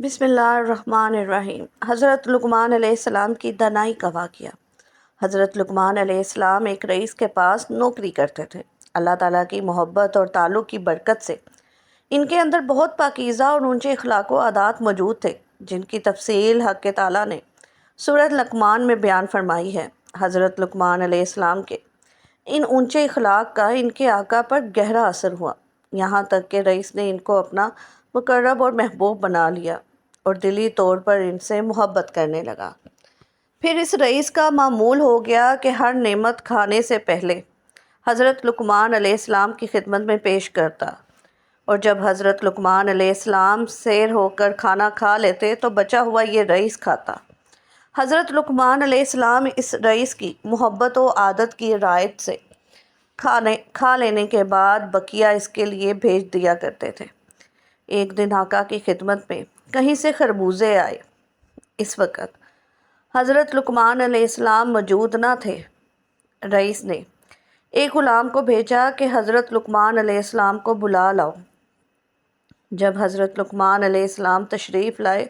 بسم اللہ الرحمن الرحیم۔ حضرت لقمان علیہ السلام کی دانائی کا واقعہ۔ حضرت لقمان علیہ السلام ایک رئیس کے پاس نوکری کرتے تھے۔ اللہ تعالیٰ کی محبت اور تعلق کی برکت سے ان کے اندر بہت پاکیزہ اور اونچے اخلاق و عادات موجود تھے، جن کی تفصیل حق تعالیٰ نے سورۃ لقمان میں بیان فرمائی ہے۔ حضرت لقمان علیہ السلام کے ان اونچے اخلاق کا ان کے آقا پر گہرا اثر ہوا، یہاں تک کہ رئیس نے ان کو اپنا مقرب اور محبوب بنا لیا اور دلی طور پر ان سے محبت کرنے لگا۔ پھر اس رئیس کا معمول ہو گیا کہ ہر نعمت کھانے سے پہلے حضرت لقمان علیہ السلام کی خدمت میں پیش کرتا، اور جب حضرت لقمان علیہ السلام سیر ہو کر کھانا کھا لیتے تو بچا ہوا یہ رئیس کھاتا۔ حضرت لقمان علیہ السلام اس رئیس کی محبت و عادت کی رعایت سے کھا لینے کے بعد بقیہ اس کے لیے بھیج دیا کرتے تھے۔ ایک دن آقا کی خدمت میں کہیں سے خربوزے آئے۔ اس وقت حضرت لقمان علیہ السلام موجود نہ تھے۔ رئیس نے ایک غلام کو بھیجا کہ حضرت لقمان علیہ السلام کو بلا لاؤ۔ جب حضرت لقمان علیہ السلام تشریف لائے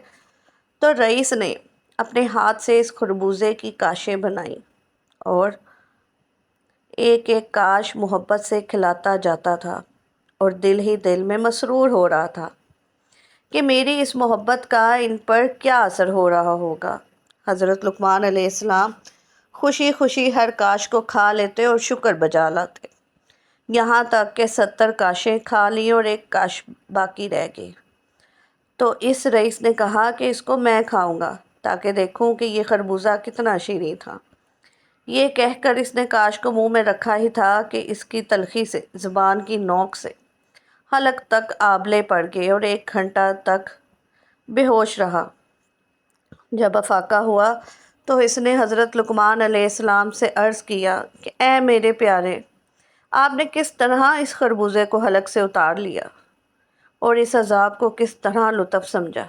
تو رئیس نے اپنے ہاتھ سے اس خربوزے کی کاشیں بنائیں اور ایک ایک کاش محبت سے کھلاتا جاتا تھا، اور دل ہی دل میں مسرور ہو رہا تھا کہ میری اس محبت کا ان پر کیا اثر ہو رہا ہوگا۔ حضرت لقمان علیہ السلام خوشی خوشی ہر کاش کو کھا لیتے اور شکر بجا لاتے، یہاں تک کہ 70 کاشیں کھا لیں اور ایک کاش باقی رہ گئی۔ تو اس رئیس نے کہا کہ اس کو میں کھاؤں گا تاکہ دیکھوں کہ یہ خربوزہ کتنا شیریں تھا۔ یہ کہہ کر اس نے کاش کو منہ میں رکھا ہی تھا کہ اس کی تلخی سے زبان کی نوک سے حلق تک آبلے پڑ گئے اور 1 گھنٹہ تک بے ہوش رہا۔ جب افاقہ ہوا تو اس نے حضرت لقمان علیہ السلام سے عرض کیا کہ اے میرے پیارے، آپ نے کس طرح اس خربوزے کو حلق سے اتار لیا اور اس عذاب کو کس طرح لطف سمجھا؟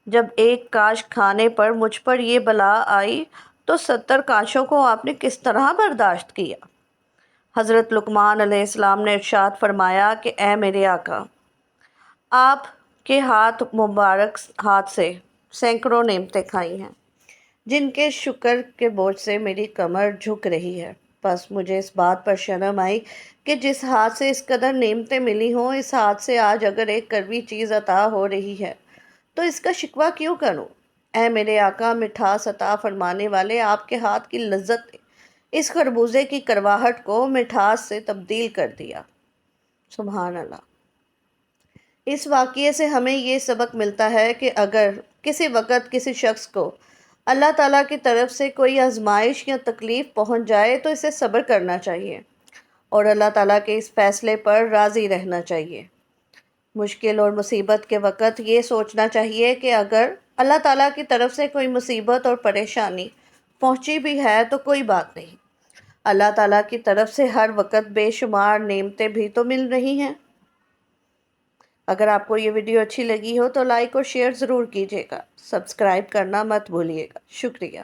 جب 1 کاش کھانے پر مجھ پر یہ بلا آئی تو 70 کاشوں کو آپ نے کس طرح برداشت کیا؟ حضرت لقمان علیہ السلام نے ارشاد فرمایا کہ اے میرے آقا، آپ کے مبارک ہاتھ سے سینکڑوں نعمتیں کھائی ہیں، جن کے شکر کے بوجھ سے میری کمر جھک رہی ہے۔ بس مجھے اس بات پر شرم آئی کہ جس ہاتھ سے اس قدر نعمتیں ملی ہوں، اس ہاتھ سے آج اگر ایک کڑوی چیز عطا ہو رہی ہے تو اس کا شکوہ کیوں کروں؟ اے میرے آقا، مٹھاس عطا فرمانے والے، آپ کے ہاتھ کی لذت نے اس خربوزے کی کرواہٹ کو مٹھاس سے تبدیل کر دیا۔ سبحان اللہ۔ اس واقعے سے ہمیں یہ سبق ملتا ہے کہ اگر کسی وقت کسی شخص کو اللہ تعالیٰ کی طرف سے کوئی آزمائش یا تکلیف پہنچ جائے تو اسے صبر کرنا چاہیے اور اللہ تعالیٰ کے اس فیصلے پر راضی رہنا چاہیے۔ مشکل اور مصیبت کے وقت یہ سوچنا چاہیے کہ اگر اللہ تعالیٰ کی طرف سے کوئی مصیبت اور پریشانی پہنچی بھی ہے تو کوئی بات نہیں، اللہ تعالیٰ کی طرف سے ہر وقت بے شمار نعمتیں بھی تو مل رہی ہیں۔ اگر آپ کو یہ ویڈیو اچھی لگی ہو تو لائک اور شیئر ضرور کیجیے گا۔ سبسکرائب کرنا مت بھولیے گا۔ شکریہ۔